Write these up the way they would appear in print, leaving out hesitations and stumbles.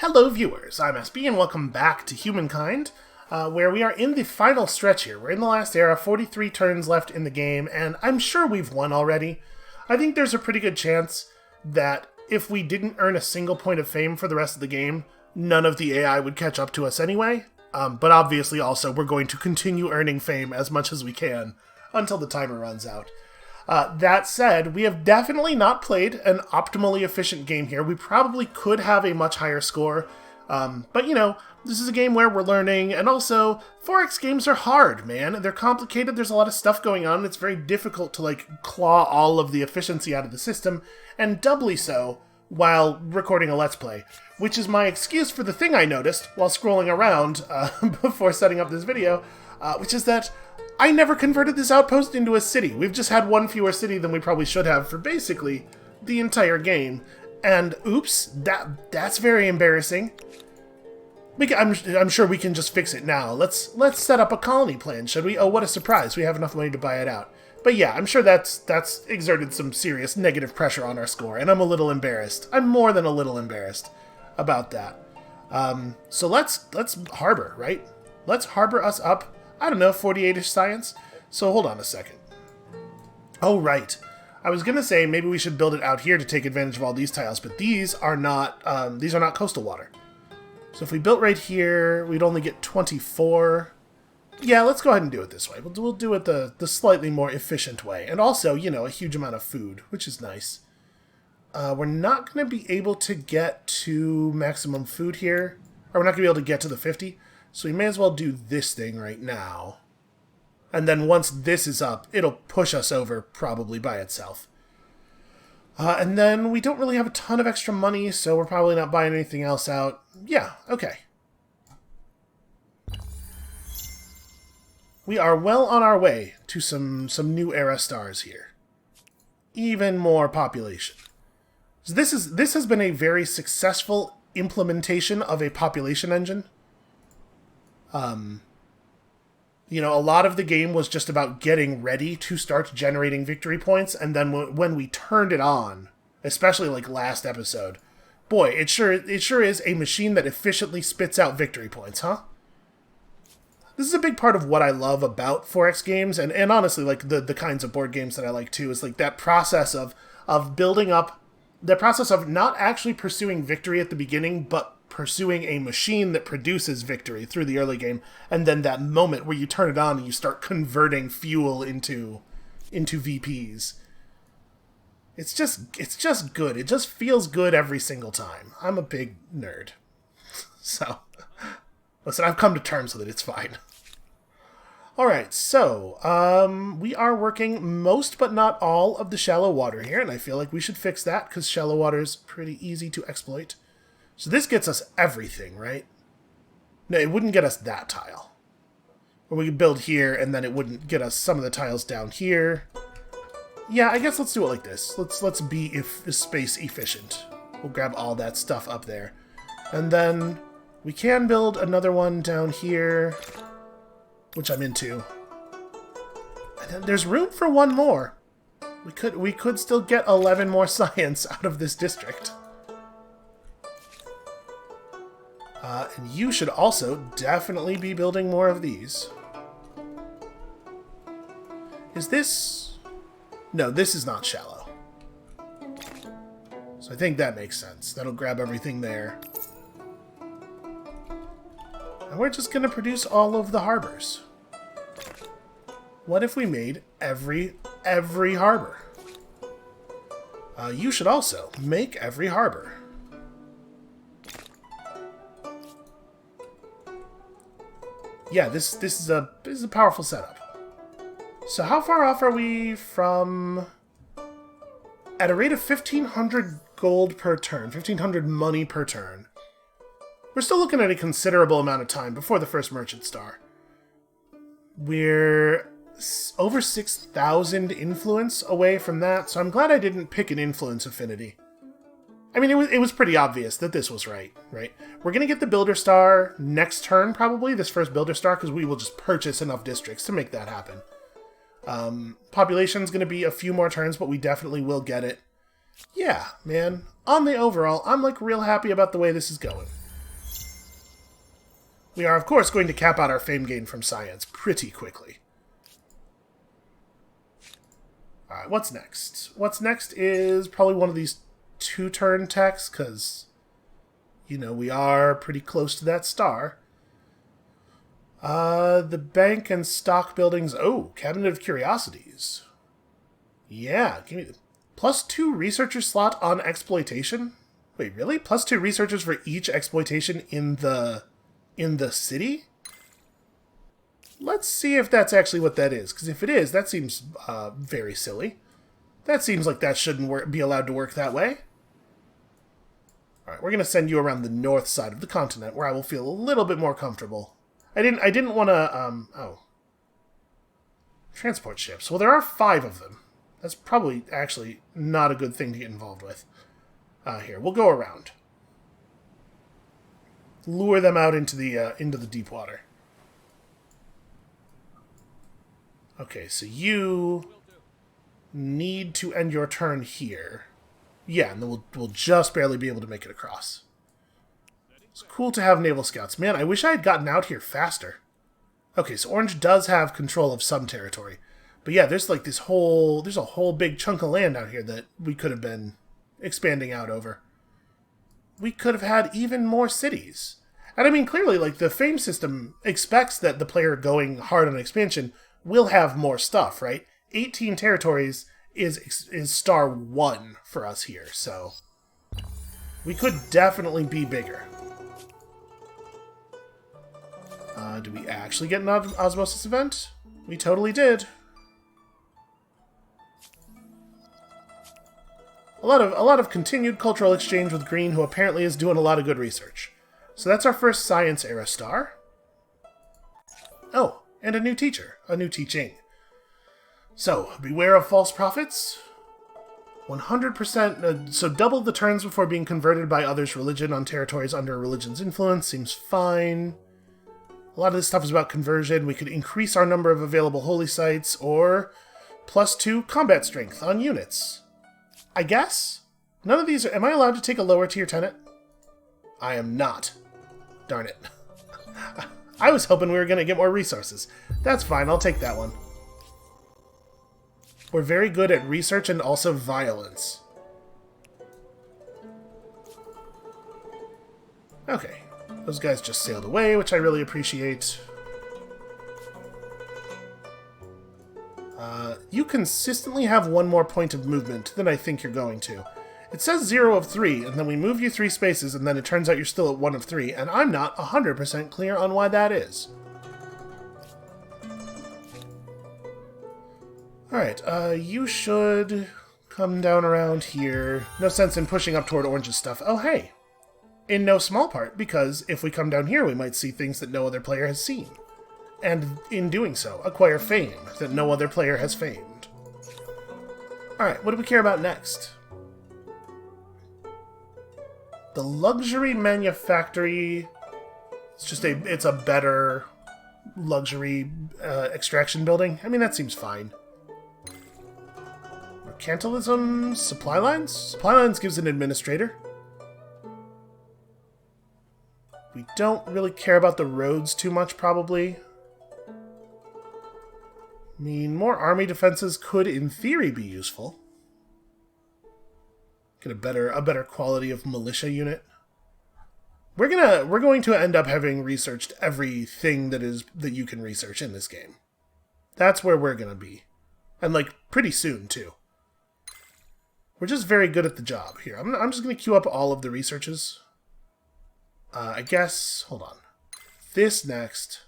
Hello viewers, I'm SB and welcome back to Humankind, where we are in the final stretch here. We're in the last era, 43 turns left in the game, and I'm sure we've won already. I think there's a pretty good chance that if we didn't earn a single point of fame for the rest of the game, none of the AI would catch up to us anyway. But obviously also we're going to continue earning fame as much as we can until the timer runs out. That said, we have definitely not played an optimally efficient game here. We probably could have a much higher score, but you know, this is a game where we're learning, and also, 4X games are hard, man. They're complicated, there's a lot of stuff going on, and it's very difficult to, claw all of the efficiency out of the system, and doubly so while recording a Let's Play, which is my excuse for the thing I noticed while scrolling around before setting up this video, which is that I never converted this outpost into a city. We've just had one fewer city than we probably should have for basically the entire game. And oops, that's very embarrassing. I'm sure we can just fix it now. Let's set up a colony plan, should we? Oh, what a surprise. We have enough money to buy it out. But yeah, I'm sure that's exerted some serious negative pressure on our score, and I'm a little embarrassed. I'm more than a little embarrassed about that. So let's harbor, right? Let's harbor us up. I don't know, 48-ish science? So hold on a second. Oh, right. I was going to say maybe we should build it out here to take advantage of all these tiles, but these are not coastal water. So if we built right here, we'd only get 24. Yeah, let's go ahead and do it this way. We'll do it the slightly more efficient way. And also, you know, a huge amount of food, which is nice. We're not going to be able to get to maximum food here. Or we're not going to be able to get to the 50. So we may as well do this thing right now. And then once this is up, it'll push us over probably by itself. And then we don't really have a ton of extra money, so we're probably not buying anything else out. Yeah, okay. We are well on our way to some new era stars here. Even more population. So this has been a very successful implementation of a population engine. You know, a lot of the game was just about getting ready to start generating victory points, and then when we turned it on, especially like last episode, boy, it sure is a machine that efficiently spits out victory points, huh? This is a big part of what I love about 4X games, and honestly, like the kinds of board games that I like too, is like that process of building up, the process of not actually pursuing victory at the beginning, but pursuing a machine that produces victory through the early game, and then that moment where you turn it on and you start converting fuel into VPs. It's just good. It just feels good every single time. I'm a big nerd. So, listen, I've come to terms with it. It's fine. Alright, so, we are working most but not all of the shallow water here, and I feel like we should fix that, because shallow water is pretty easy to exploit. So this gets us everything, right? No, it wouldn't get us that tile. Or we could build here, and then it wouldn't get us some of the tiles down here. Yeah, I guess let's do it like this. Let's be space efficient. We'll grab all that stuff up there. And then we can build another one down here, which I'm into. And then there's room for one more. We could still get 11 more science out of this district. And you should also definitely be building more of these. Is this... No, this is not shallow. So I think that makes sense. That'll grab everything there. And we're just going to produce all of the harbors. What if we made every harbor? You should also make every harbor. Yeah, this is a powerful setup. So how far off are we from... At a rate of 1,500 gold per turn, 1,500 money per turn. We're still looking at a considerable amount of time before the first merchant star. We're over 6,000 influence away from that, so I'm glad I didn't pick an influence affinity. I mean, it was pretty obvious that this was right? We're going to get the Builder Star next turn, probably, this first Builder Star, because we will just purchase enough districts to make that happen. Population's going to be a few more turns, but we definitely will get it. Yeah, man. On the overall, I'm, like, real happy about the way this is going. We are, of course, going to cap out our fame gain from science pretty quickly. Alright, what's next? What's next is probably one of these 2-turn techs, because, you know, we are pretty close to that star. The bank and stock buildings. Oh, Cabinet of Curiosities. Yeah, give me the +2 researcher slot on exploitation. Wait, really? +2 researchers for each exploitation in the city? Let's see if that's actually what that is, because if it is, that seems very silly. That seems like that shouldn't be allowed to work that way. Alright, we're going to send you around the north side of the continent, where I will feel a little bit more comfortable. I didn't want to, transport ships. Well, there are 5 of them. That's probably actually not a good thing to get involved with. Here, we'll go around. Lure them out into the deep water. Okay, so you need to end your turn here. Yeah, and then we'll just barely be able to make it across. It's cool to have naval scouts. Man, I wish I had gotten out here faster. Okay, so Orange does have control of some territory. But yeah, there's like there's a whole big chunk of land out here that we could have been expanding out over. We could have had even more cities. And I mean, clearly, like, the fame system expects that the player going hard on expansion will have more stuff, right? 18 territories is star 1 for us here, so we could definitely be bigger. Did we actually get an osmosis event? We totally did. A lot of continued cultural exchange with Green, who apparently is doing a lot of good research. So that's our first science era star. Oh, and a new teacher, a new teaching. So, beware of false prophets. 100%, so double the turns before being converted by others' religion on territories under a religion's influence seems fine. A lot of this stuff is about conversion. We could increase our number of available holy sites, or +2 combat strength on units. I guess? None of these are... Am I allowed to take a lower tier tenant? I am not. Darn it. I was hoping we were going to get more resources. That's fine, I'll take that one. We're very good at research and also violence. Okay. Those guys just sailed away, which I really appreciate. You consistently have 1 more point of movement than I think you're going to. It says 0 of 3, and then we move you 3 spaces, and then it turns out you're still at 1 of 3, and I'm not 100% clear on why that is. Alright, you should come down around here. No sense in pushing up toward Orange's stuff. Oh, hey! In no small part, because if we come down here, we might see things that no other player has seen. And in doing so, acquire fame that no other player has famed. Alright, what do we care about next? The luxury manufactory... It's a better luxury extraction building. I mean, that seems fine. Mercantilism? Supply lines? Supply lines gives an administrator. We don't really care about the roads too much, probably. I mean, more army defenses could, in theory, be useful. Get a better quality of militia unit. We're going to end up having researched everything that you can research in this game. That's where we're gonna be, and like pretty soon too. We're just very good at the job here. I'm just gonna queue up all of the researches. I guess. Hold on. This next.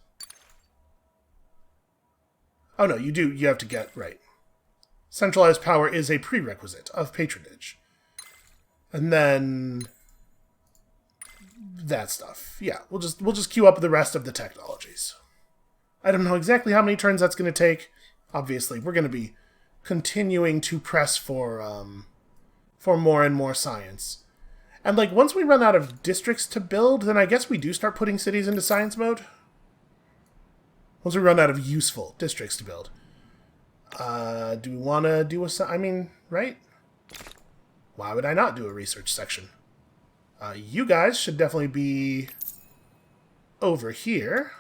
Oh no, you have to get right. Centralized power is a prerequisite of patronage. And then that stuff. Yeah, we'll just queue up the rest of the technologies. I don't know exactly how many turns that's going to take. Obviously, we're going to be continuing to press for more and more science. And like once we run out of districts to build, then I guess we do start putting cities into science mode. Once we run out of useful districts to build. Do we want to do a... I mean, right? Why would I not do a research section? You guys should definitely be over here.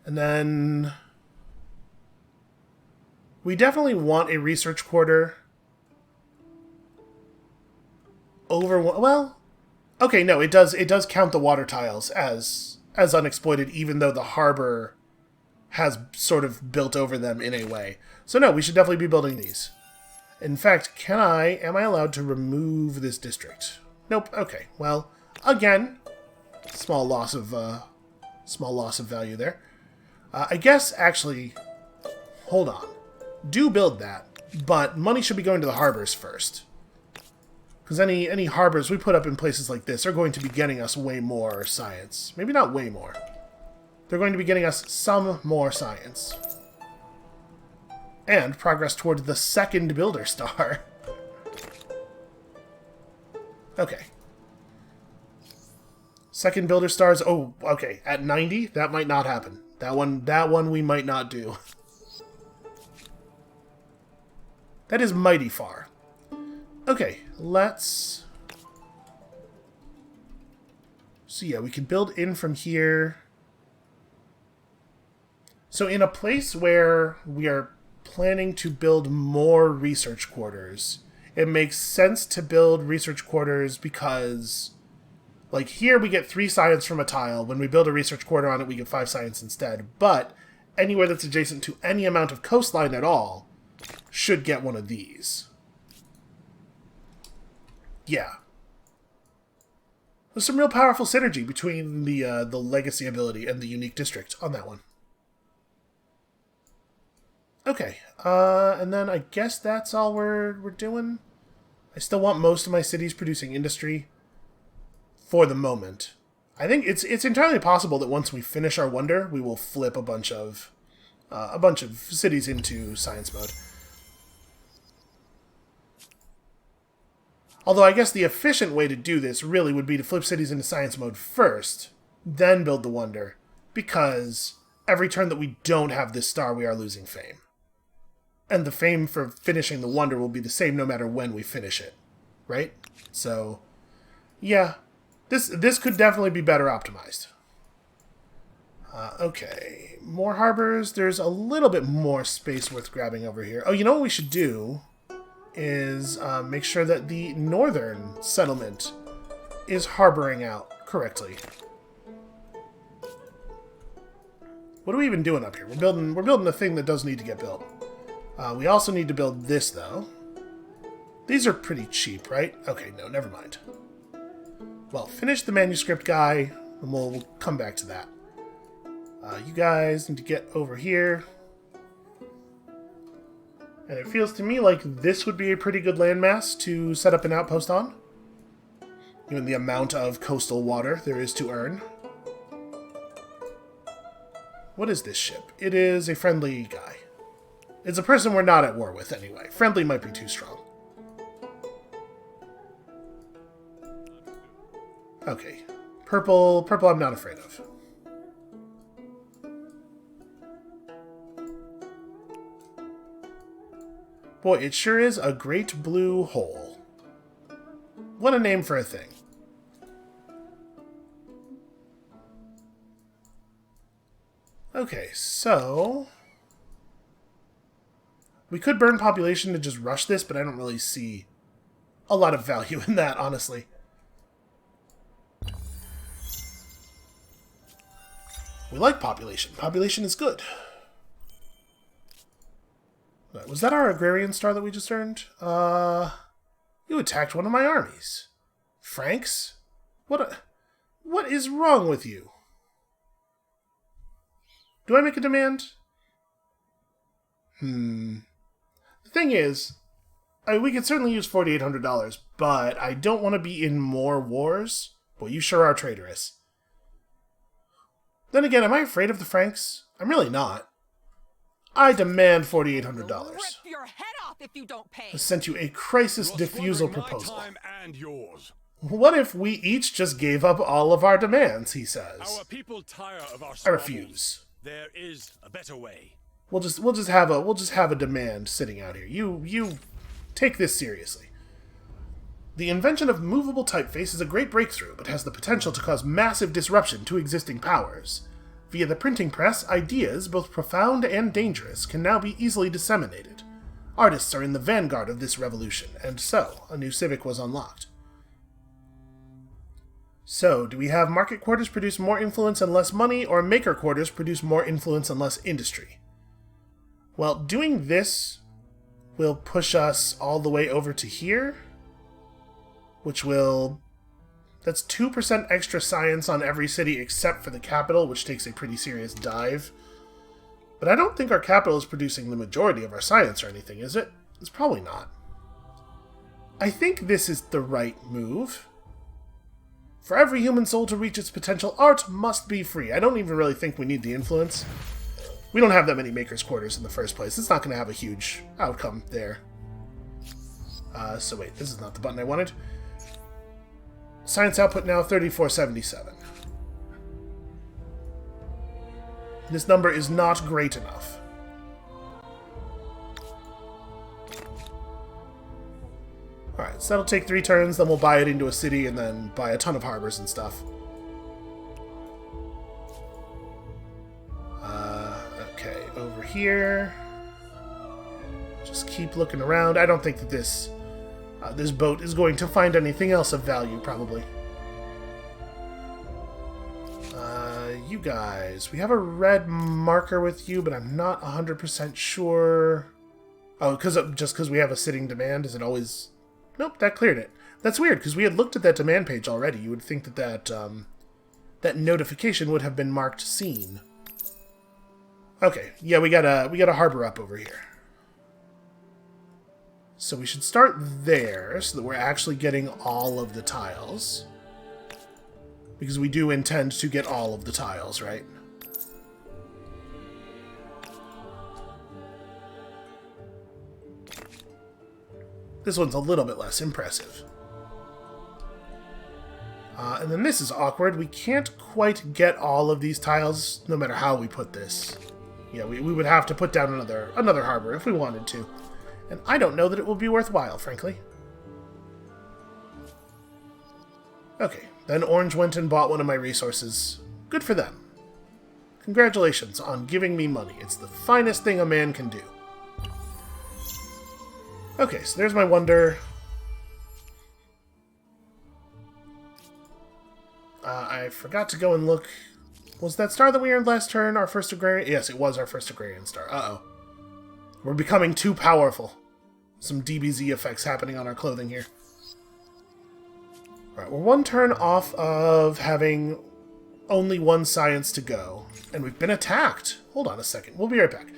And then we definitely want a research quarter over, well, okay, no, it does count the water tiles as unexploited, even though the harbor has sort of built over them in a way. So no, we should definitely be building these. In fact, am I allowed to remove this district? Nope. Okay. Well, again, small loss of value there. I guess actually, hold on. Do build that, but money should be going to the harbors first. Because any harbors we put up in places like this are going to be getting us way more science. Maybe not way more. They're going to be getting us some more science. And progress toward the second builder star. Okay. Second builder stars. Oh, okay. At 90, that might not happen. That one we might not do. That is mighty far. Okay, let's... So yeah, we can build in from here. So in a place where we are planning to build more research quarters, it makes sense to build research quarters because, like, here we get 3 science from a tile. When we build a research quarter on it, we get 5 science instead. But anywhere that's adjacent to any amount of coastline at all should get one of these. Yeah. There's some real powerful synergy between the legacy ability and the unique district on that one. Okay, and then I guess that's all we're doing. I still want most of my cities producing industry for the moment. I think it's entirely possible that once we finish our wonder, we will flip a bunch of cities into science mode. Although I guess the efficient way to do this really would be to flip cities into science mode first, then build the wonder, because every turn that we don't have this star, we are losing fame. And the fame for finishing the wonder will be the same no matter when we finish it, right? So, yeah, this could definitely be better optimized. Okay, more harbors. There's a little bit more space worth grabbing over here. Oh, you know what we should do is make sure that the northern settlement is harboring out correctly. What are we even doing up here? We're building a thing that does need to get built. We also need to build this, though. These are pretty cheap, right? Okay, no, never mind. Well, finish the manuscript guy, and we'll come back to that. You guys need to get over here. And it feels to me like this would be a pretty good landmass to set up an outpost on, given the amount of coastal water there is to earn. What is this ship? It is a friendly guy. It's a person we're not at war with, anyway. Friendly might be too strong. Okay. Purple I'm not afraid of. Boy, it sure is a great blue hole. What a name for a thing. Okay, so... we could burn population to just rush this, but I don't really see a lot of value in that, honestly. We like population. Population is good. Was that our agrarian star that we just earned? You attacked one of my armies. Franks? What is wrong with you? Do I make a demand? The thing is, we could certainly use $4,800, but I don't want to be in more wars. Boy, you sure are traitorous. Then again, am I afraid of the Franks? I'm really not. I demand $4,800. Rip your head off if you don't pay. I sent you a crisis diffusal proposal. My time and yours. What if we each just gave up all of our demands, he says. Our people tire of our I refuse. There is a better way. We'll just have a demand sitting out here. You take this seriously. The invention of movable typeface is a great breakthrough, but has the potential to cause massive disruption to existing powers. Via the printing press, ideas, both profound and dangerous, can now be easily disseminated. Artists are in the vanguard of this revolution, and so, a new civic was unlocked. So, do we have market quarters produce more influence and less money, or maker quarters produce more influence and less industry? Well, doing this will push us all the way over to here, which will... That's 2% extra science on every city except for the capital, which takes a pretty serious dive. But I don't think our capital is producing the majority of our science or anything, is it? It's probably not. I think this is the right move. For every human soul to reach its potential, art must be free. I don't even really think we need the influence. We don't have that many makers' quarters in the first place. It's not going to have a huge outcome there. So wait, this is not the button I wanted. Science output now 3477. This number is not great enough. Alright, so that'll take 3 turns, then we'll buy it into a city, and then buy a ton of harbors and stuff. Okay, over here. Just keep looking around. I don't think that this boat is going to find anything else of value, probably. You guys. We have a red marker with you, but I'm not 100% sure. Oh, just because we have a sitting demand, is it always... Nope, that cleared it. That's weird, because we had looked at that demand page already. You would think that that notification would have been marked seen. Okay, yeah, we got a harbor up over here. So we should start there, so that we're actually getting all of the tiles. Because we do intend to get all of the tiles, right? This one's a little bit less impressive. And then this is awkward. We can't quite get all of these tiles, no matter how we put this. Yeah, we would have to put down another harbor if we wanted to. And I don't know that it will be worthwhile, frankly. Okay, then Orange went and bought one of my resources. Good for them. Congratulations on giving me money. It's the finest thing a man can do. Okay, so there's my wonder. I forgot to go and look. Was that star that we earned last turn our first agrarian? Yes, it was our first agrarian star. Uh-oh. We're becoming too powerful. Some DBZ effects happening on our clothing here. Alright, we're 1 turn off of having only 1 science to go. And we've been attacked. Hold on a second. We'll be right back.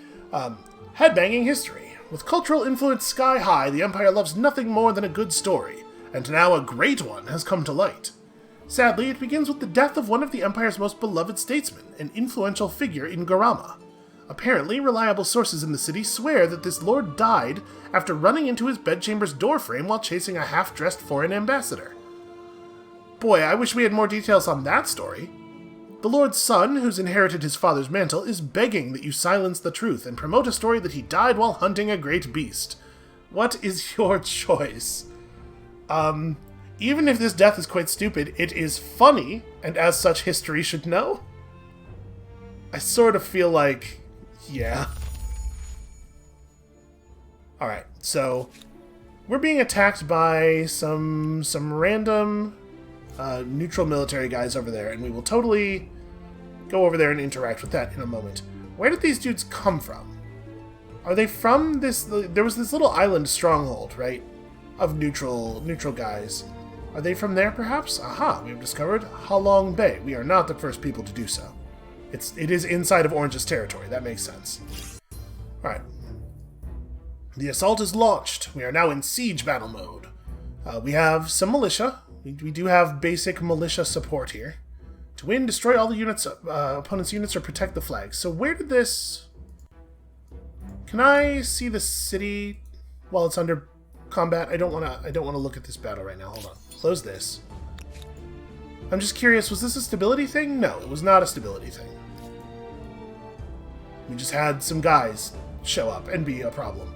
Headbanging history. With cultural influence sky high, the Empire loves nothing more than a good story. And now a great one has come to light. Sadly, it begins with the death of one of the Empire's most beloved statesmen, an influential figure in Garama. Apparently, reliable sources in the city swear that this lord died after running into his bedchamber's doorframe while chasing a half-dressed foreign ambassador. Boy, I wish we had more details on that story. The lord's son, who's inherited his father's mantle, is begging that you silence the truth and promote a story that he died while hunting a great beast. What is your choice? Even if this death is quite stupid, it is funny, and as such history should know. I sort of feel like, yeah. Alright, so we're being attacked by some random neutral military guys over there, and we will totally go over there and interact with that in a moment. Where did these dudes come from? Are they from this... There was this little island stronghold, right? Of neutral guys. Are they from there, perhaps? Aha, we have discovered Halong Bay. We are not the first people to do so. It is inside of Orange's territory. That makes sense. Alright. The assault is launched. We are now in siege battle mode. We have some militia. We do have basic militia support here. To win, destroy all the units, opponent's units, or protect the flag. So where did this... Can I see the city while it's under combat? I don't want to look at this battle right now. Hold on. Close this. I'm just curious, was this a stability thing? No, it was not a stability thing. We just had some guys show up and be a problem.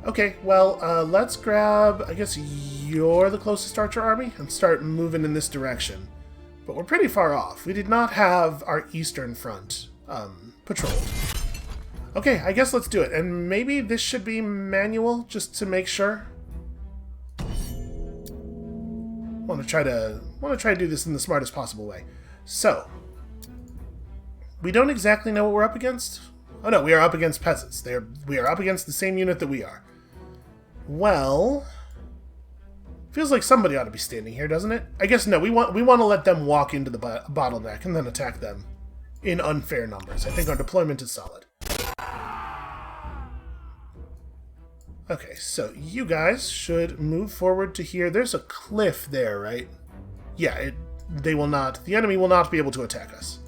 Okay, well, let's grab... I guess you're the closest archer army, and start moving in this direction. But we're pretty far off. We did not have our eastern front patrolled. Okay, I guess let's do it. And maybe this should be manual, just to make sure. Want to try to do this in the smartest possible way. So, we don't exactly know what we're up against. Oh no, we are up against peasants. We are up against the same unit that we are. Well, feels like somebody ought to be standing here, doesn't it? I guess no. We want to let them walk into the bottleneck and then attack them in unfair numbers. I think our deployment is solid. Okay, so you guys should move forward to here. There's a cliff there, right? Yeah, the enemy will not be able to attack us.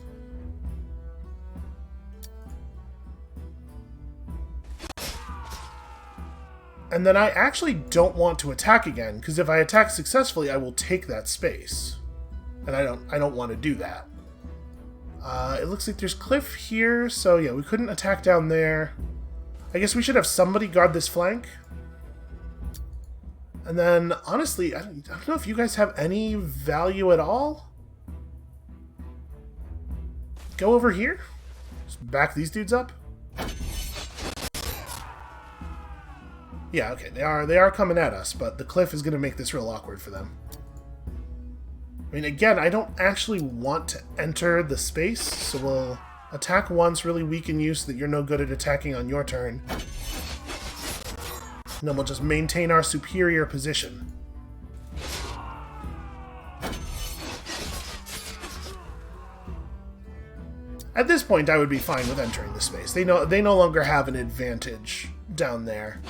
And then I actually don't want to attack again, because if I attack successfully, I will take that space. And I don't want to do that. It looks like there's cliff here, so yeah, we couldn't attack down there. I guess we should have somebody guard this flank. And then, honestly, I don't know if you guys have any value at all. Go over here. Just back these dudes up. Yeah, okay, they are coming at us, but the cliff is going to make this real awkward for them. I mean, again, I don't actually want to enter the space, so we'll attack once, really weaken you so that you're no good at attacking on your turn. And then we'll just maintain our superior position. At this point, I would be fine with entering the space. They no longer have an advantage down there.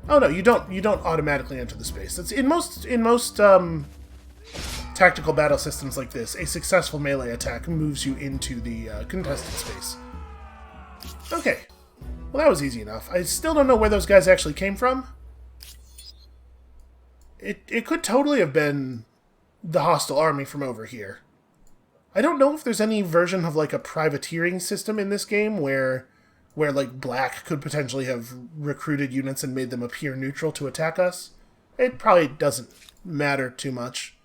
Oh no, you don't automatically enter the space. That's in most tactical battle systems like this, a successful melee attack moves you into the contested space. Okay. Well, that was easy enough. I still don't know where those guys actually came from. It could totally have been the hostile army from over here. I don't know if there's any version of like a privateering system in this game where like Black could potentially have recruited units and made them appear neutral to attack us. It probably doesn't matter too much.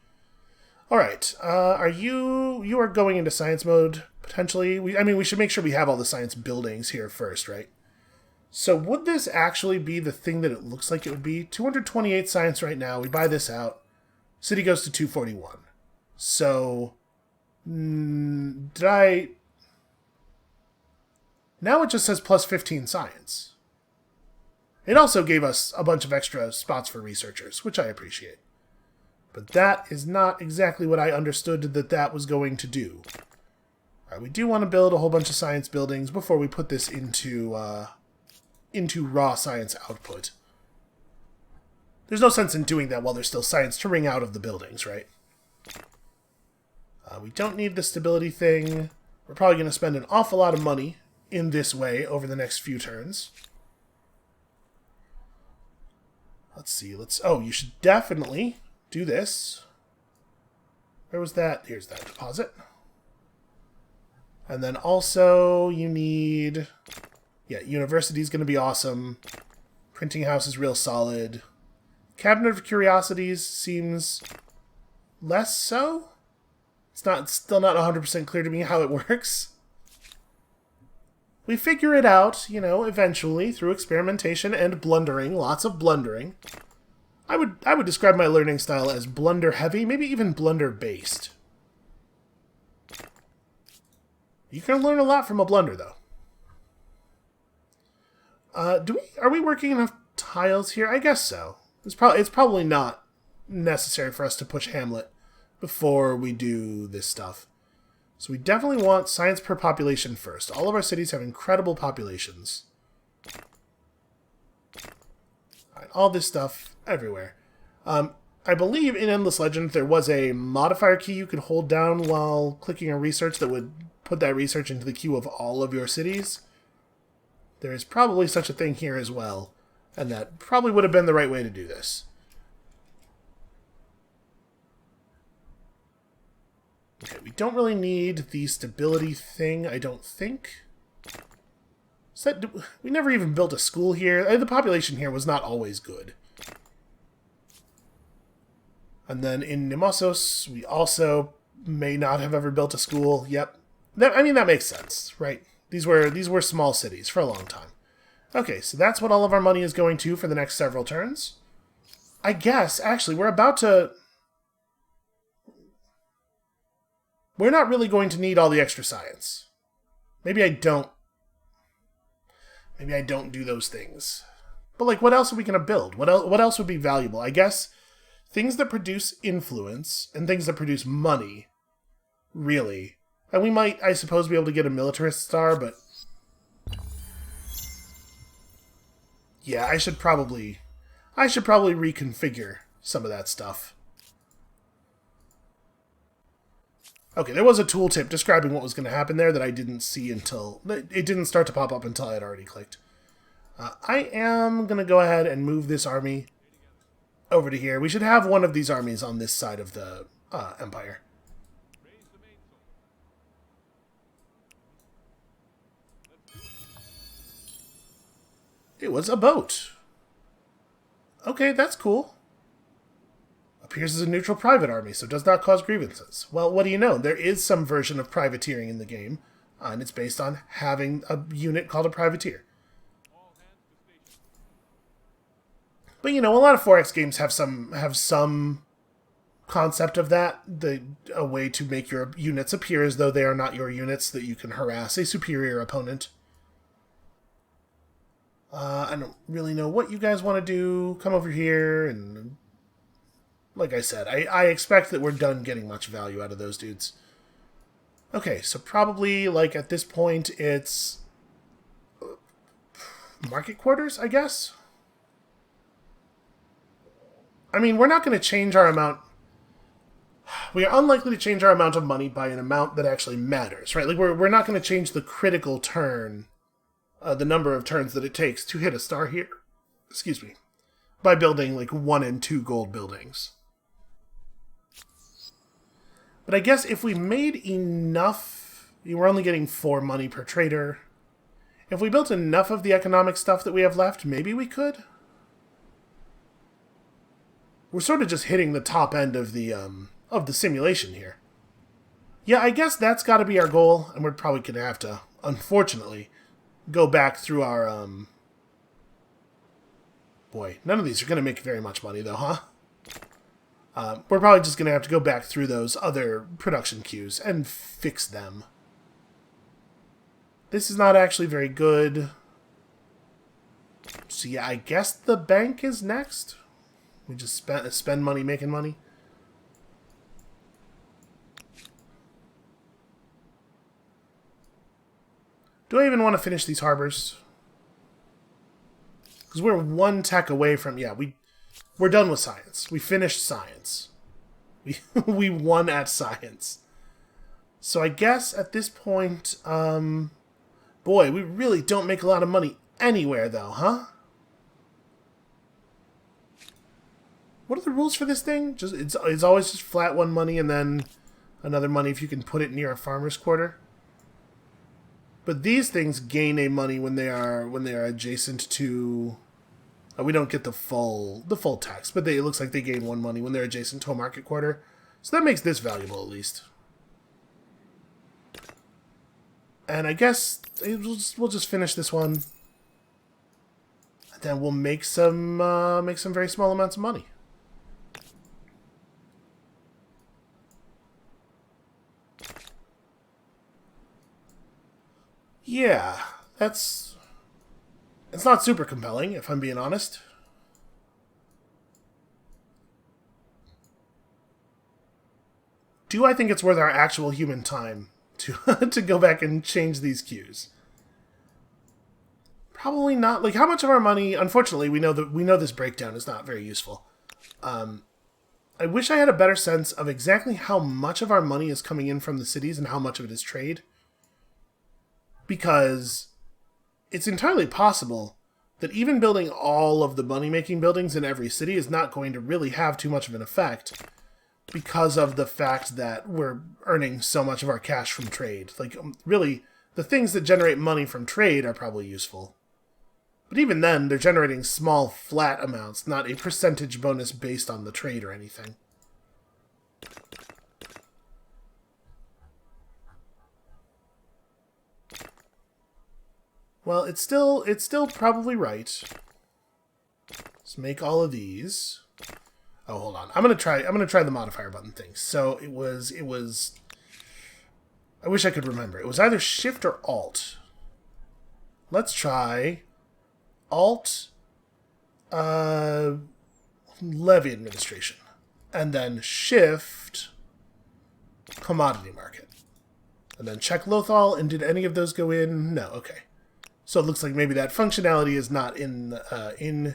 Alright, you are going into science mode, potentially? We should make sure we have all the science buildings here first, right? So would this actually be the thing that it looks like it would be? 228 science right now, we buy this out. City goes to 241. So, did I... Now it just says plus 15 science. It also gave us a bunch of extra spots for researchers, which I appreciate. But that is not exactly what I understood that was going to do. Alright, we do want to build a whole bunch of science buildings before we put this into raw science output. There's no sense in doing that while there's still science to wring out of the buildings, right? We don't need the stability thing. We're probably going to spend an awful lot of money in this way over the next few turns. Let's see, oh, you should definitely do this. Where was that? Here's that deposit. And then also you need... Yeah, university's going to be awesome. Printing house is real solid. Cabinet of Curiosities seems less so. It's still not 100% clear to me how it works. We figure it out, eventually through experimentation and blundering, lots of blundering. I would describe my learning style as blunder heavy, maybe even blunder based. You can learn a lot from a blunder, though. Are we working enough tiles here? I guess so. It's probably not necessary for us to push Hamlet before we do this stuff. So we definitely want science per population first. All of our cities have incredible populations. All this stuff everywhere. I believe in Endless Legend there was a modifier key you could hold down while clicking a research that would put that research into the queue of all of your cities. There is probably such a thing here as well, and that probably would have been the right way to do this. Okay, we don't really need the stability thing, I don't think. We never even built a school here. The population here was not always good. And then in Nemosos, we also may not have ever built a school. Yep. I mean, that makes sense, right? These were small cities for a long time. Okay, so that's what all of our money is going to for the next several turns. I guess, actually, we're not really going to need all the extra science. Maybe I don't do those things. But, like, what else are we going to build? What else would be valuable? I guess things that produce influence and things that produce money, really. And we might, I suppose, be able to get a militarist star, but yeah, I should probably reconfigure some of that stuff. Okay, there was a tooltip describing what was going to happen there that I didn't see until... It didn't start to pop up until I had already clicked. I am going to go ahead and move this army over to here. We should have one of these armies on this side of the empire. It was a boat. Okay, that's cool. Appears as a neutral private army, so does not cause grievances. Well, what do you know? There is some version of privateering in the game, and it's based on having a unit called a privateer. But, you know, a lot of 4X games have some concept of that, a way to make your units appear as though they are not your units, so that you can harass a superior opponent. I don't really know what you guys want to do. Come over here, and like I said, I expect that we're done getting much value out of those dudes. Okay, so probably, like, at this point, it's market quarters, I guess? I mean, we're not going to change our amount... We are unlikely to change our amount of money by an amount that actually matters, right? Like, we're not going to change the critical turn... the number of turns that it takes to hit a star here, excuse me, by building like 1 and 2 gold buildings. But I guess if we made enough, we're only getting 4 money per trader. If we built enough of the economic stuff that we have left, maybe we could. We're sort of just hitting the top end of the simulation here. Yeah, I guess that's got to be our goal, and we're probably going to have to, unfortunately, go back through our, Boy, none of these are going to make very much money, though, huh? We're probably just going to have to go back through those other production queues and fix them. This is not actually very good. So yeah, I guess the bank is next. We just spend money making money. Do I even want to finish these harbors? Because we're 1 tech away from... Yeah, we're done with science. We finished science. We won at science. So I guess at this point... boy, we really don't make a lot of money anywhere, though, huh? What are the rules for this thing? Just it's always just flat 1 money and then another money if you can put it near a farmer's quarter. But these things gain a money when they are adjacent to. We don't get the full tax, but it looks like they gain 1 money when they're adjacent to a market quarter. So that makes this valuable at least. And I guess we'll just finish this one, and then we'll make some very small amounts of money. Yeah, it's not super compelling, if I'm being honest. Do I think it's worth our actual human time to to go back and change these queues? Probably not. Like, how much of our money? Unfortunately, we know this breakdown is not very useful. I wish I had a better sense of exactly how much of our money is coming in from the cities and how much of it is trade. Because it's entirely possible that even building all of the money-making buildings in every city is not going to really have too much of an effect because of the fact that we're earning so much of our cash from trade. Like, really, The things that generate money from trade are probably useful. But even then, they're generating small, flat amounts, not a percentage bonus based on the trade or anything. Well, it's still probably right. Let's make all of these. Oh, hold on. I'm gonna try the modifier button thing. So it was. I wish I could remember. It was either Shift or Alt. Let's try Alt Levy Administration. And then Shift Commodity Market. And then check Lothal, and did any of those go in? No, okay. So it looks like maybe that functionality is not in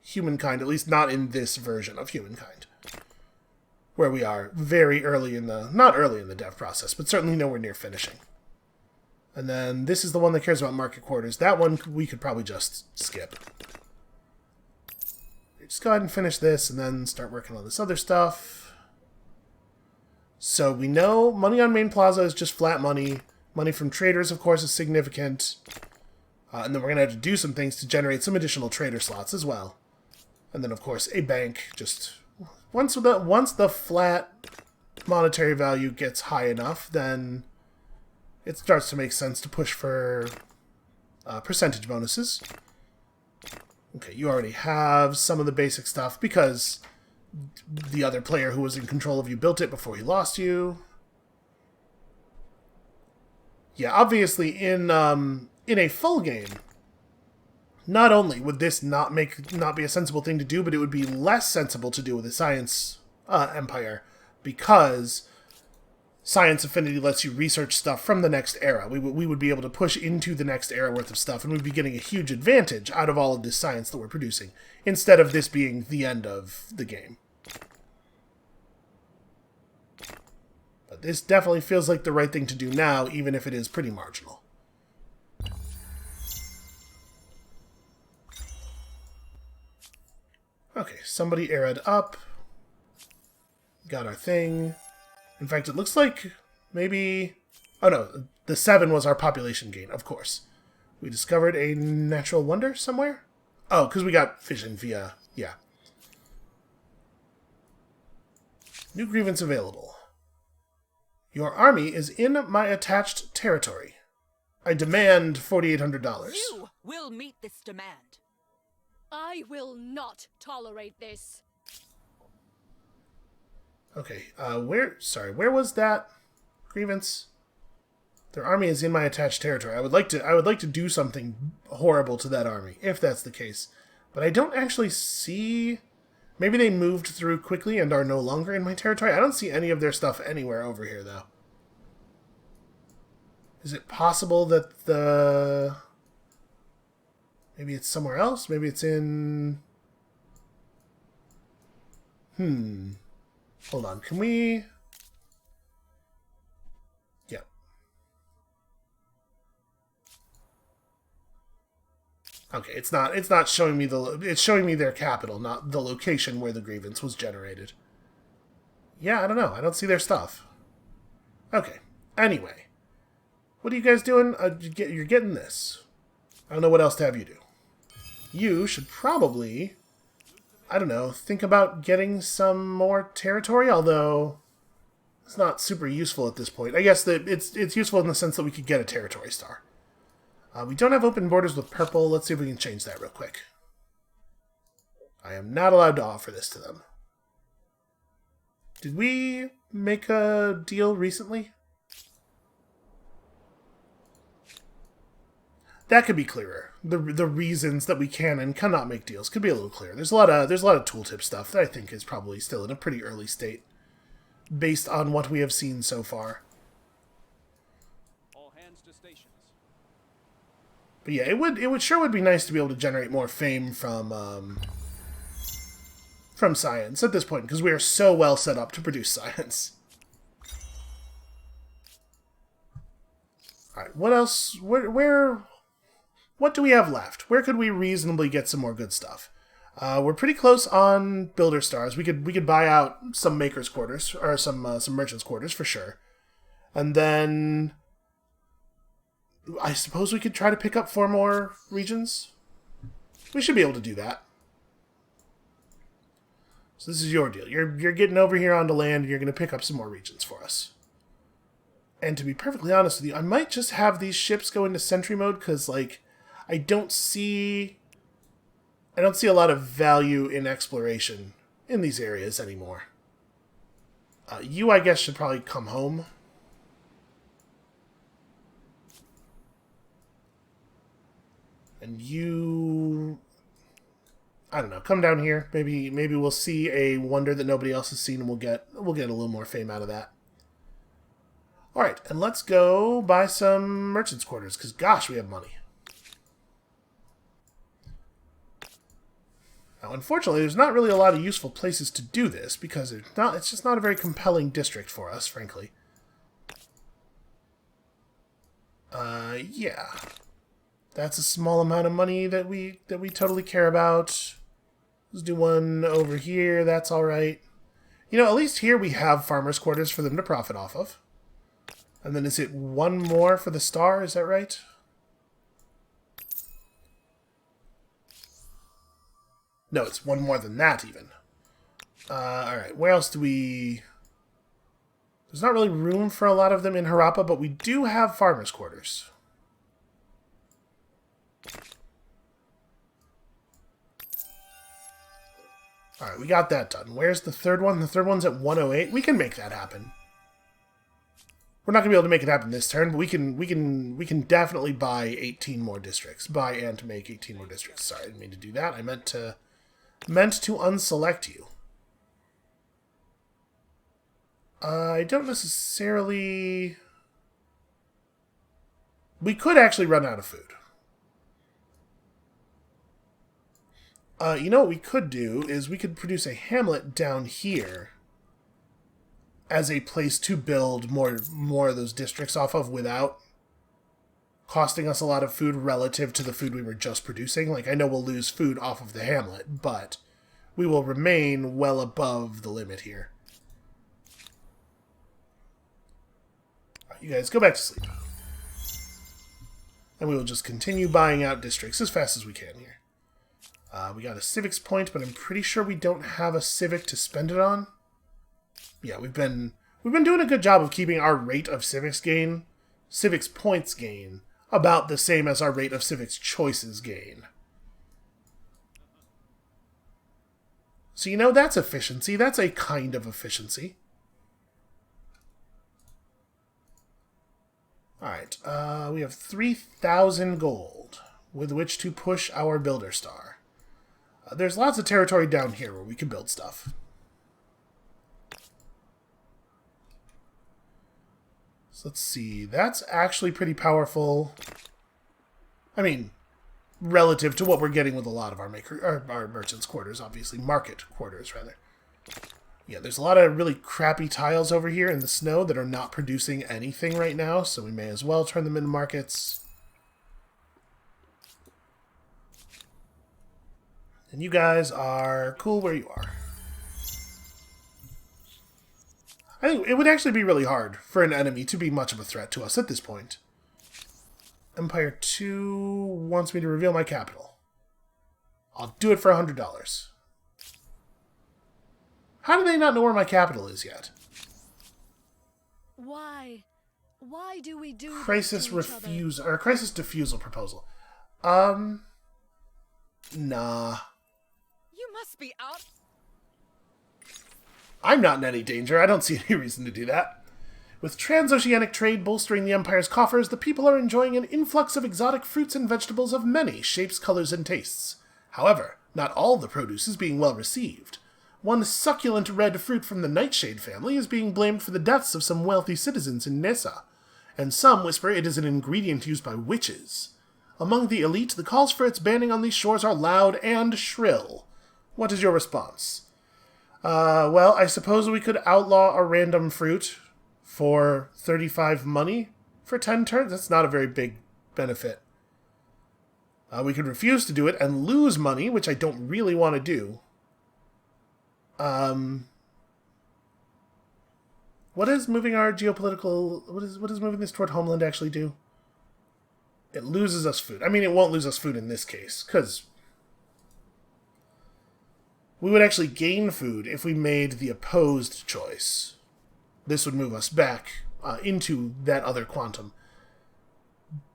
Humankind, at least not in this version of Humankind. Where we are very early in the, not early in the dev process, but certainly nowhere near finishing. And then this is the one that cares about market quarters. That one we could probably just skip. Just go ahead and finish this and then start working on this other stuff. So we know money on main plaza is just flat money. Money from traders, of course, is significant. And then we're going to have to do some things to generate some additional trader slots as well. And then, of course, a bank. Just once the flat monetary value gets high enough, then it starts to make sense to push for percentage bonuses. Okay, you already have some of the basic stuff because the other player who was in control of you built it before he lost you. Yeah, obviously in a full game, not only would this not be a sensible thing to do, but it would be less sensible to do with a science empire, because science affinity lets you research stuff from the next era. We would be able to push into the next era worth of stuff, and we'd be getting a huge advantage out of all of this science that we're producing, instead of this being the end of the game. But this definitely feels like the right thing to do now, even if it is pretty marginal. Okay, somebody arrowed up. Got our thing. In fact, it looks like maybe... Oh no, the 7 was our population gain, of course. We discovered a natural wonder somewhere? Oh, because we got fission via... Yeah. New grievance available. Your army is in my attached territory. I demand $4,800. You will meet this demand. I will not tolerate this. Okay, where was that grievance? Their army is in my attached territory. I would like to do something horrible to that army, if that's the case. But I don't actually see... Maybe they moved through quickly and are no longer in my territory? I don't see any of their stuff anywhere over here, though. Is it possible that the... Maybe it's somewhere else? Maybe it's in... Hold on, can we... Yeah. Okay, it's not showing me it's showing me their capital, not the location where the grievance was generated. Yeah, I don't know. I don't see their stuff. Okay. Anyway. What are you guys doing? You're getting this. I don't know what else to have you do. You should probably, I don't know, think about getting some more territory, although it's not super useful at this point. I guess that it's useful in the sense that we could get a territory star. We don't have open borders with purple. Let's see if we can change that real quick. I am not allowed to offer this to them. Did we make a deal recently? That could be clearer. The reasons that we can and cannot make deals could be a little clearer. There's a lot of tooltip stuff that I think is probably still in a pretty early state, based on what we have seen so far. All hands to stations. But yeah, it would be nice to be able to generate more fame from science at this point, because we are so well set up to produce science. All right, what else? What do we have left? Where could we reasonably get some more good stuff? We're pretty close on builder stars. We could buy out some makers' quarters or some merchants' quarters for sure, and then I suppose we could try to pick up 4 more regions. We should be able to do that. So this is your deal. You're getting over here onto land, and you're going to pick up some more regions for us. And to be perfectly honest with you, I might just have these ships go into sentry mode, because, like, I don't see a lot of value in exploration in these areas anymore. You, I guess, should probably come home. And you... I don't know, come down here. Maybe we'll see a wonder that nobody else has seen, and we'll get a little more fame out of that. Alright, and let's go buy some merchants' quarters, because gosh, we have money. Now, unfortunately, there's not really a lot of useful places to do this, because it's just not a very compelling district for us, frankly. Yeah. That's a small amount of money that we totally care about. Let's do one over here, that's alright. You know, at least here we have farmers' quarters for them to profit off of. And then is it one more for the star, is that right? No, it's one more than that, even. Alright, where else do we... There's not really room for a lot of them in Harappa, but we do have farmers' quarters. Alright, we got that done. Where's the third one? The third one's at 108. We can make that happen. We're not going to be able to make it happen this turn, but we can definitely buy 18 more districts. Buy and make 18 more districts. Sorry, I didn't mean to do that. I meant to unselect you. I don't necessarily... We could actually run out of food. You know what we could do is we could produce a hamlet down here as a place to build more of those districts off of without costing us a lot of food relative to the food we were just producing. Like, I know we'll lose food off of the hamlet, but we will remain well above the limit here. Right, you guys, go back to sleep. And we will just continue buying out districts as fast as we can here. We got a civics point, but I'm pretty sure we don't have a civic to spend it on. Yeah, we've been doing a good job of keeping our rate of civics points gain, about the same as our rate of civics choices gain. So, you know, that's efficiency. That's a kind of efficiency. Alright, we have 3,000 gold with which to push our builder star. There's lots of territory down here where we can build stuff. So let's see. That's actually pretty powerful. I mean, relative to what we're getting with a lot of our merchants' quarters, obviously. Market quarters, rather. Yeah, there's a lot of really crappy tiles over here in the snow that are not producing anything right now, so we may as well turn them into markets. And you guys are cool where you are. I think it would actually be really hard for an enemy to be much of a threat to us at this point. Empire 2 wants me to reveal my capital. I'll do it for $100. How do they not know where my capital is yet? Why do we do Crisis this to each other? refuse or crisis diffusal proposal. Nah. You must be out. I'm not in any danger. I don't see any reason to do that. With transoceanic trade bolstering the Empire's coffers, the people are enjoying an influx of exotic fruits and vegetables of many shapes, colors, and tastes. However, not all the produce is being well received. One succulent red fruit from the nightshade family is being blamed for the deaths of some wealthy citizens in Nissa, and some whisper it is an ingredient used by witches. Among the elite, the calls for its banning on these shores are loud and shrill. What is your response? Well, I suppose we could outlaw a random fruit for 35 money for 10 turns. That's not a very big benefit. We could refuse to do it and lose money, which I don't really want to do. What is moving our geopolitical... What is moving this toward homeland actually do? It loses us food. I mean, it won't lose us food in this case, because we would actually gain food if we made the opposed choice. This would move us back into that other quantum.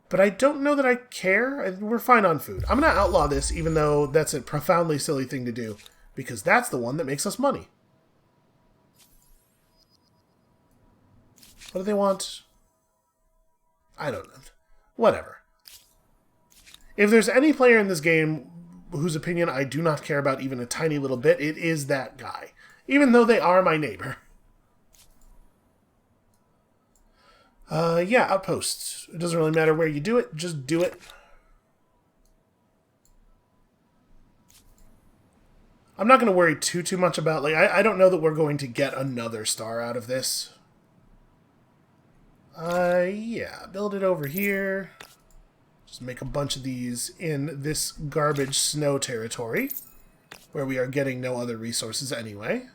But I don't know that I care. We're fine on food. I'm going to outlaw this, even though that's a profoundly silly thing to do, because that's the one that makes us money. What do they want? I don't know. Whatever. If there's any player in this game whose opinion I do not care about even a tiny little bit, it is that guy. Even though they are my neighbor. Yeah, outposts. It doesn't really matter where you do it, just do it. I'm not going to worry too much about, like, I don't know that we're going to get another star out of this. Yeah, build it over here. Just make a bunch of these in this garbage snow territory, where we are getting no other resources anyway.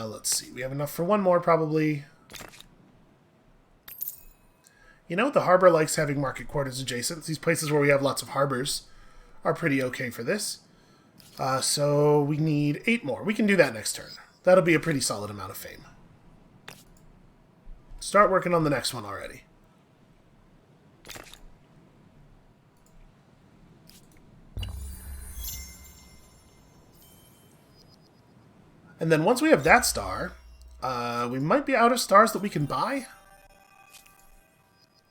Let's see. We have enough for one more, probably. You know, the harbor likes having market quarters adjacent. These places where we have lots of harbors are pretty okay for this. So we need 8 more. We can do that next turn. That'll be a pretty solid amount of fame. Start working on the next one already. And then once we have that star, we might be out of stars that we can buy.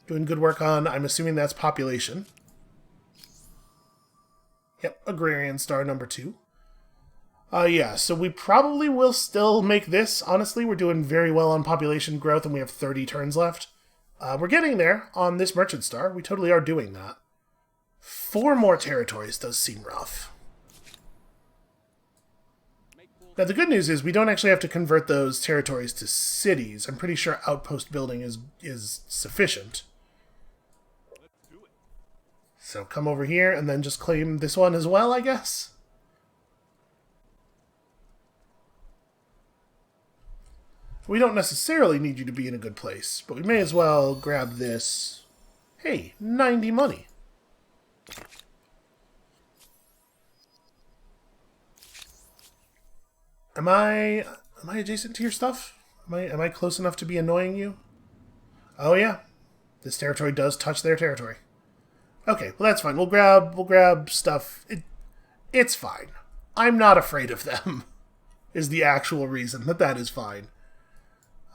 Doing good work on, I'm assuming that's population. Yep, agrarian star number 2. Yeah, so we probably will still make this. Honestly, we're doing very well on population growth, and we have 30 turns left. We're getting there on this merchant star. We totally are doing that. 4 more territories does seem rough. Now, the good news is we don't actually have to convert those territories to cities. I'm pretty sure outpost building is sufficient. So come over here and then just claim this one as well, I guess. We don't necessarily need you to be in a good place, but we may as well grab this. Hey, 90 money. Am I adjacent to your stuff? Am I close enough to be annoying you? Oh yeah. This territory does touch their territory. Okay, well that's fine. We'll grab stuff. It's fine. I'm not afraid of them. Is the actual reason that is fine.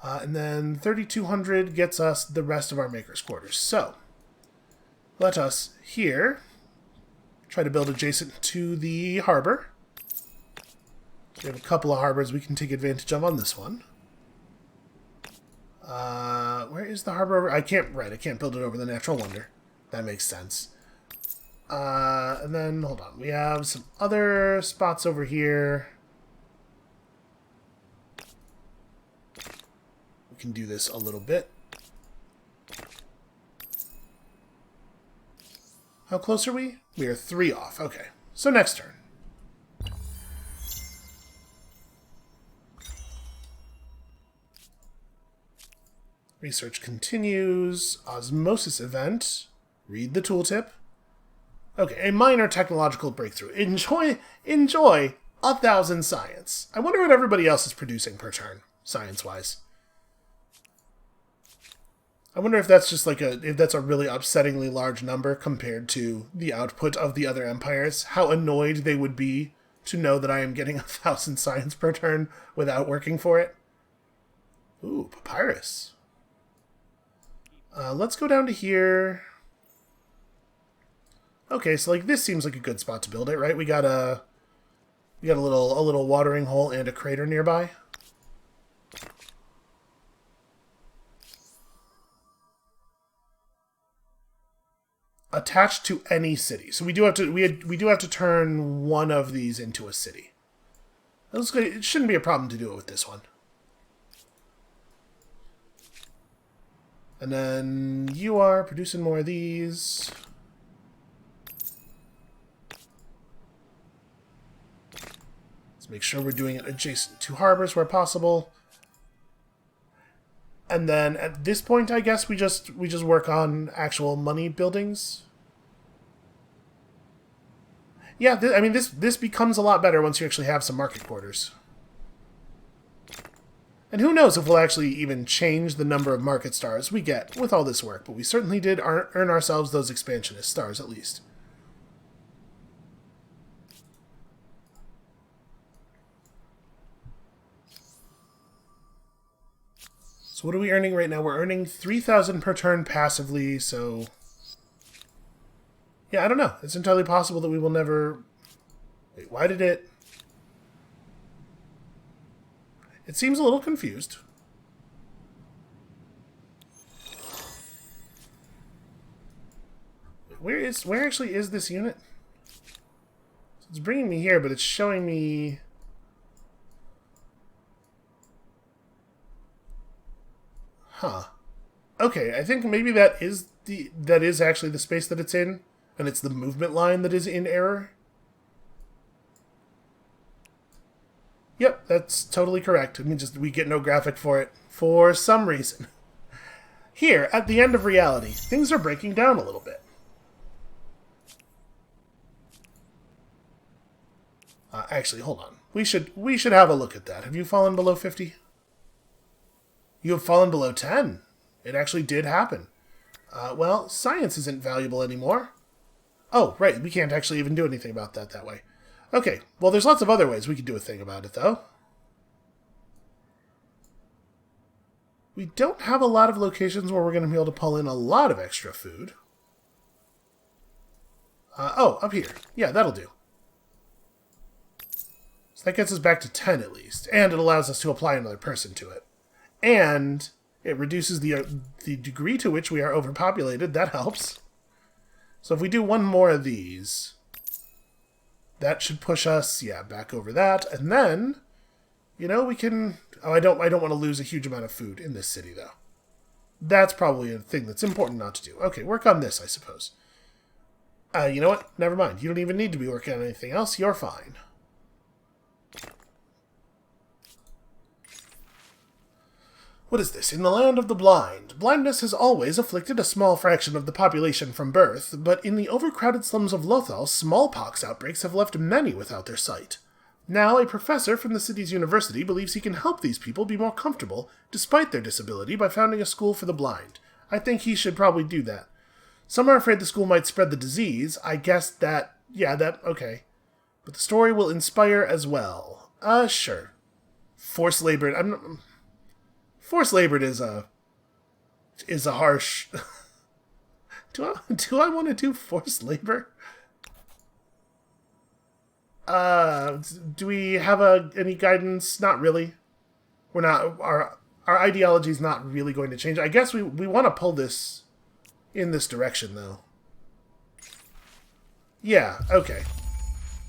And then 3,200 gets us the rest of our maker's quarters. So, let us here try to build adjacent to the harbor. We have a couple of harbors we can take advantage of on this one. Where is the harbor? I can't build it over the Natural Wonder. That makes sense. And then, hold on. We have some other spots over here. We can do this a little bit. How close are we? We are 3 off. Okay. So next turn. Research continues. Osmosis event. Read the tooltip. Okay, a minor technological breakthrough. Enjoy 1,000 science. I wonder what everybody else is producing per turn, science-wise. I wonder if that's just like if that's a really upsettingly large number compared to the output of the other empires. How annoyed they would be to know that I am getting 1,000 science per turn without working for it. Ooh, papyrus. Let's go down to here. Okay, so like this seems like a good spot to build it, right? We got a little watering hole and a crater nearby. Attached to any city. So we do have to turn one of these into a city. That's good. It shouldn't be a problem to do it with this one. And then you are producing more of these. Let's make sure we're doing it adjacent to harbors where possible. And then at this point, I guess we just work on actual money buildings. Yeah, I mean, this becomes a lot better once you actually have some market quarters. And who knows if we'll actually even change the number of market stars we get with all this work, but we certainly did earn ourselves those expansionist stars, at least. So what are we earning right now? We're earning 3,000 per turn passively, so... Yeah, I don't know. It's entirely possible that we will never... Wait, why did it... It seems a little confused. Where actually is this unit? It's bringing me here, but it's showing me... Huh. Okay, I think maybe that is actually the space that it's in, and it's the movement line that is in error. Yep, that's totally correct. I mean, just we get no graphic for it for some reason. Here, at the end of reality, things are breaking down a little bit. Actually, hold on. We should have a look at that. Have you fallen below 50? You have fallen below 10. It actually did happen. Well, science isn't valuable anymore. Oh, right. We can't actually even do anything about that way. Okay. Well, there's lots of other ways we could do a thing about it, though. We don't have a lot of locations where we're going to be able to pull in a lot of extra food. Oh, up here. Yeah, that'll do. So that gets us back to 10 at least. And it allows us to apply another person to it. And it reduces the degree to which we are overpopulated. That helps. So if we do one more of these, that should push us, yeah, back over that. And then, you know, we can... Oh, I don't want to lose a huge amount of food in this city, though. That's probably a thing that's important not to do. Okay, work on this, I suppose. You know what? Never mind. You don't even need to be working on anything else. You're fine. What is this? In the land of the blind. Blindness has always afflicted a small fraction of the population from birth, but in the overcrowded slums of Lothal, smallpox outbreaks have left many without their sight. Now, a professor from the city's university believes he can help these people be more comfortable, despite their disability, by founding a school for the blind. I think he should probably do that. Some are afraid the school might spread the disease. I guess that... Yeah, okay. But the story will inspire as well. Sure. Forced labor... Forced labored is a harsh... Do I want to do forced labor? Do we have any guidance? Not really. We're not... Our ideology is not really going to change. I guess we want to pull this in this direction, though. Yeah, okay.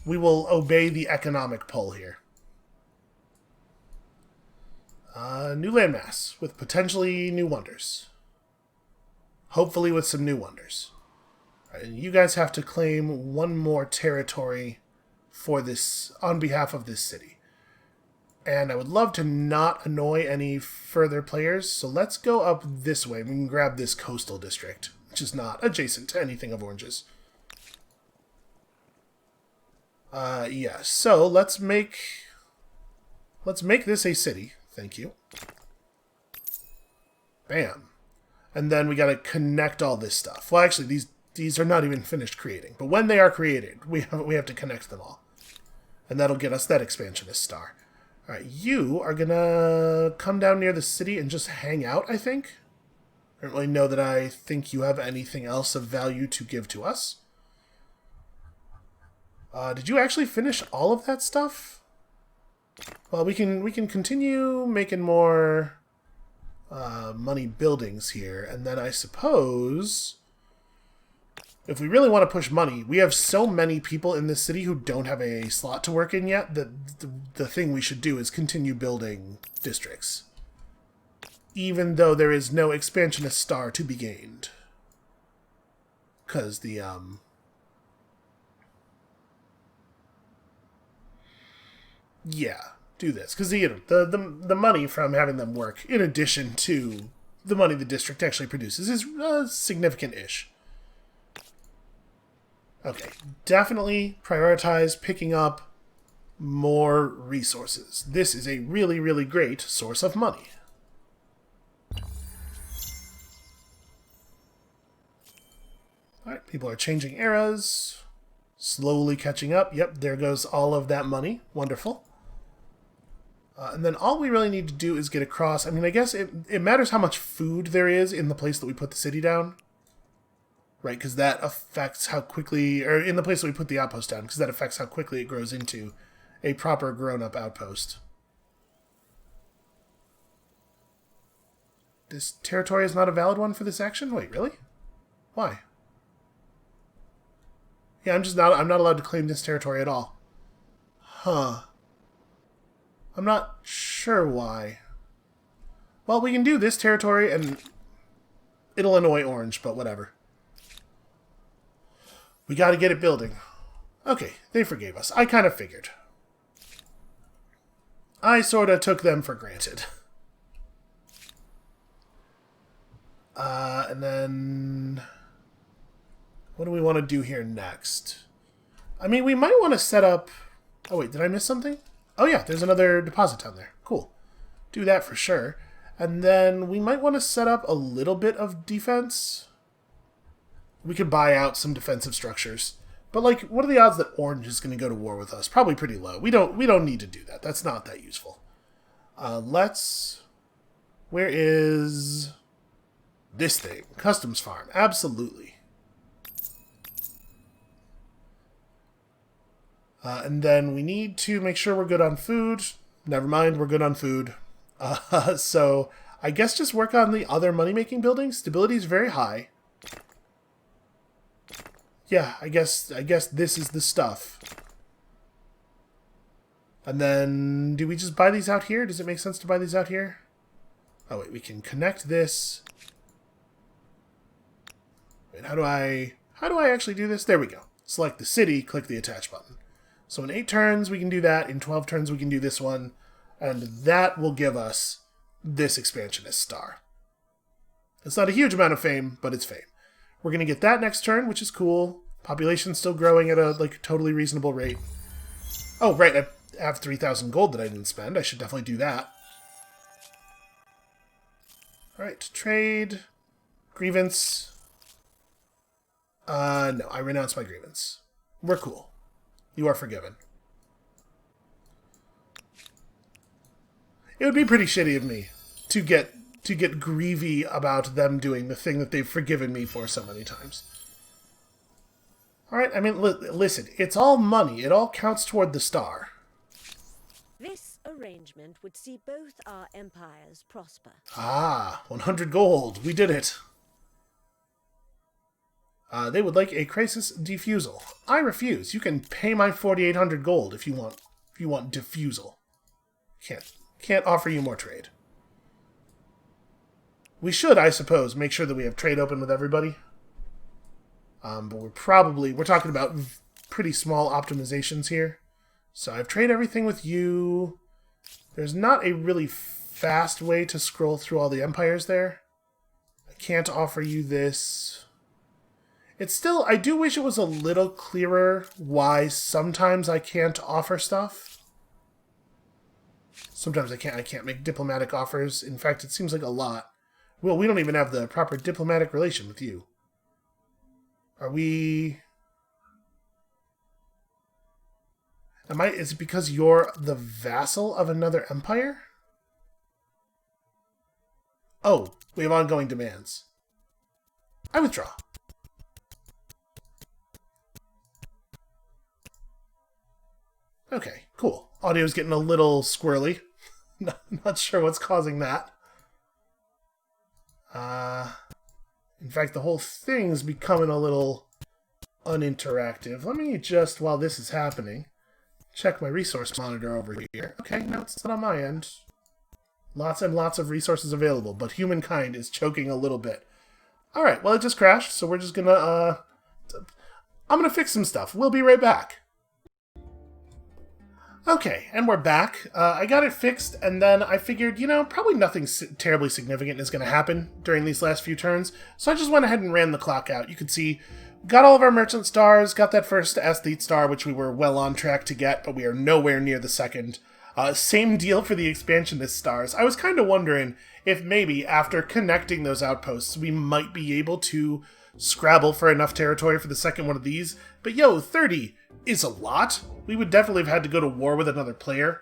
We will obey the economic pull here. New landmass with potentially new wonders. Hopefully with some new wonders. Right, and you guys have to claim one more territory for this on behalf of this city. And I would love to not annoy any further players, so let's go up this way. We can grab this coastal district, which is not adjacent to anything of oranges. Yeah, so let's make this a city. Thank you. Bam. And then we gotta connect all this stuff. Well, actually, these are not even finished creating, but when they are created, we have to connect them all. And that'll get us that expansionist star. Alright, you are gonna come down near the city and just hang out, I think. I don't really know that I think you have anything else of value to give to us. Did you actually finish all of that stuff? Well, we can continue making more money buildings here, and then I suppose if we really want to push money, we have so many people in this city who don't have a slot to work in yet that the thing we should do is continue building districts, even though there is no expansionist star to be gained, because the yeah, do this. Because the money from having them work, in addition to the money the district actually produces, is significant-ish. Okay, definitely prioritize picking up more resources. This is a really, really great source of money. Alright, people are changing eras. Slowly catching up. Yep, there goes all of that money. Wonderful. And then all we really need to do is get across. I mean, I guess it matters how much food there is in the place that we put the city down. Right, because that affects how quickly... Or in the place that we put the outpost down, because that affects how quickly it grows into a proper grown-up outpost. This territory is not a valid one for this action? Wait, really? Why? Yeah, I'm not allowed to claim this territory at all. Huh. I'm not sure why. Well, we can do this territory, and it'll annoy Orange, but whatever. We gotta get it building. Okay, they forgave us. I kind of figured. I sorta took them for granted. And then... What do we want to do here next? I mean, we might want to set up... Oh, wait, did I miss something? Oh, yeah, there's another deposit down there. Cool. Do that for sure. And then we might want to set up a little bit of defense. We could buy out some defensive structures. But, like, what are the odds that Orange is going to go to war with us? Probably pretty low. We don't need to do that. That's not that useful. Let's... Where is... this thing? Customs farm. Absolutely. And then we need to make sure we're good on food. Never mind, we're good on food. So I guess just work on the other money-making buildings. Stability is very high. Yeah, I guess this is the stuff. And then, do we just buy these out here? Does it make sense to buy these out here? Oh wait, we can connect this. Wait, how do I actually do this? There we go. Select the city, click the attach button. So in 8 turns we can do that, in 12 turns we can do this one, and that will give us this expansionist star. It's not a huge amount of fame, but it's fame. We're going to get that next turn, which is cool. Population's still growing at a totally reasonable rate. Oh, right, I have 3,000 gold that I didn't spend. I should definitely do that. Alright, trade, grievance. No, I renounce my grievance. We're cool. You are forgiven. It would be pretty shitty of me to get grievy about them doing the thing that they've forgiven me for so many times. Alright, I mean, listen, it's all money. It all counts toward the star. This arrangement would see both our empires prosper. Ah, 100 gold. We did it. They would like a crisis defusal. I refuse. You can pay my 4,800 gold if you want defusal. Can't offer you more trade. We should, I suppose, make sure that we have trade open with everybody. But we're talking about pretty small optimizations here. So I've traded everything with you. There's not a really fast way to scroll through all the empires there. I can't offer you this. It's still, I do wish it was a little clearer why sometimes I can't offer stuff. Sometimes I can't make diplomatic offers. In fact, it seems like a lot. Well, we don't even have the proper diplomatic relation with you. Are we... Is it because you're the vassal of another empire? Oh, we have ongoing demands. I withdraw. Okay, cool. Audio's getting a little squirrely. Not sure what's causing that. In fact, the whole thing's becoming a little uninteractive. Let me just, while this is happening, check my resource monitor over here. Okay, no, it's not on my end. Lots and lots of resources available, but Humankind is choking a little bit. Alright, well, it just crashed, so we're just gonna, I'm gonna fix some stuff. We'll be right back. Okay, and we're back. I got it fixed, and then I figured, probably nothing terribly significant is going to happen during these last few turns, so I just went ahead and ran the clock out. You can see, got all of our merchant stars, got that first athlete star, which we were well on track to get, but we are nowhere near the second. Same deal for the expansionist stars. I was kind of wondering if maybe after connecting those outposts, we might be able to scrabble for enough territory for the second one of these, but 30 is a lot. We would definitely have had to go to war with another player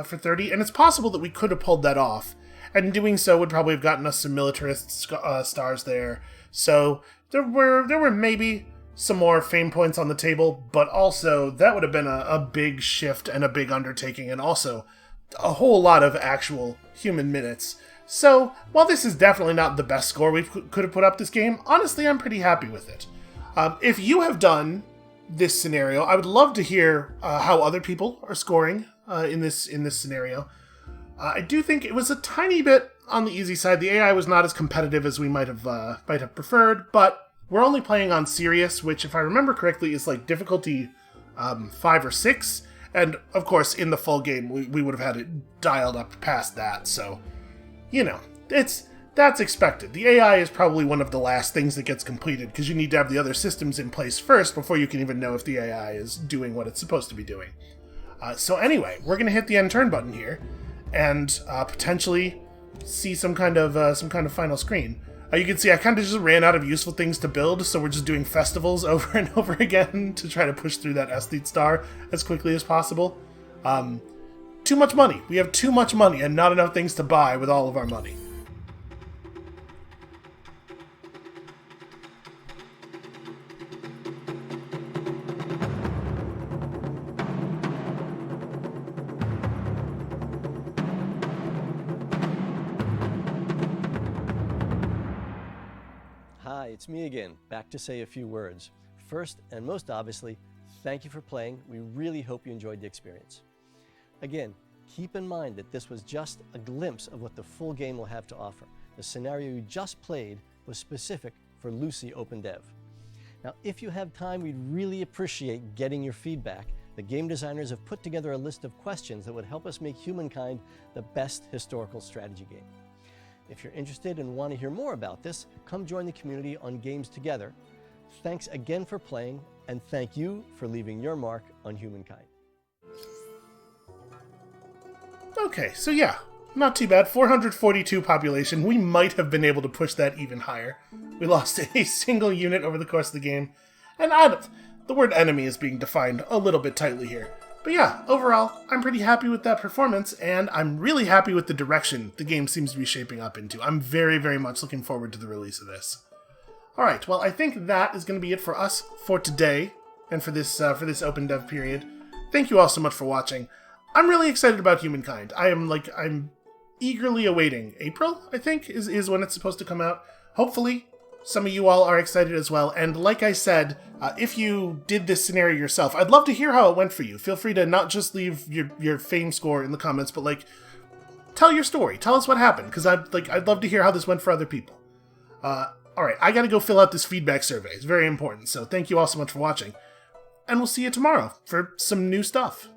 for 30, and it's possible that we could have pulled that off, and doing so would probably have gotten us some militarist stars there. So there were maybe some more fame points on the table, but also that would have been a big shift and a big undertaking, and also a whole lot of actual human minutes. So while this is definitely not the best score we could have put up this game, honestly I'm pretty happy with it. If you have done this scenario, I would love to hear how other people are scoring in this scenario. I do think it was a tiny bit on the easy side. The AI was not as competitive as we might have preferred, but we're only playing on Serious, which, if I remember correctly, is like difficulty 5 or 6, and of course in the full game we would have had it dialed up past that. So, that's expected. The AI is probably one of the last things that gets completed, because you need to have the other systems in place first before you can even know if the AI is doing what it's supposed to be doing. So anyway, we're going to hit the end turn button here, and potentially see some kind of final screen. You can see I kind of just ran out of useful things to build, so we're just doing festivals over and over again to try to push through that athlete star as quickly as possible. Too much money. We have too much money and not enough things to buy with all of our money. Hi, it's me again, back to say a few words. First, and most obviously, thank you for playing. We really hope you enjoyed the experience. Again, keep in mind that this was just a glimpse of what the full game will have to offer. The scenario you just played was specific for Lucy OpenDev. Now, if you have time, we'd really appreciate getting your feedback. The game designers have put together a list of questions that would help us make Humankind the best historical strategy game. If you're interested and want to hear more about this, come join the community on Games Together. Thanks again for playing, and thank you for leaving your mark on Humankind. Okay, so yeah, not too bad. 442 population. We might have been able to push that even higher. We lost a single unit over the course of the game, and the word enemy is being defined a little bit tightly here. But yeah, overall, I'm pretty happy with that performance, and I'm really happy with the direction the game seems to be shaping up into. I'm very, very much looking forward to the release of this. Alright, well, I think that is going to be it for us for today, and for this OpenDev period. Thank you all so much for watching. I'm really excited about Humankind. I'm eagerly awaiting. April, I think, is when it's supposed to come out. Hopefully, some of you all are excited as well, and like I said, if you did this scenario yourself, I'd love to hear how it went for you. Feel free to not just leave your fame score in the comments, but tell your story. Tell us what happened, because I'd love to hear how this went for other people. Alright, I gotta go fill out this feedback survey. It's very important, so thank you all so much for watching, and we'll see you tomorrow for some new stuff.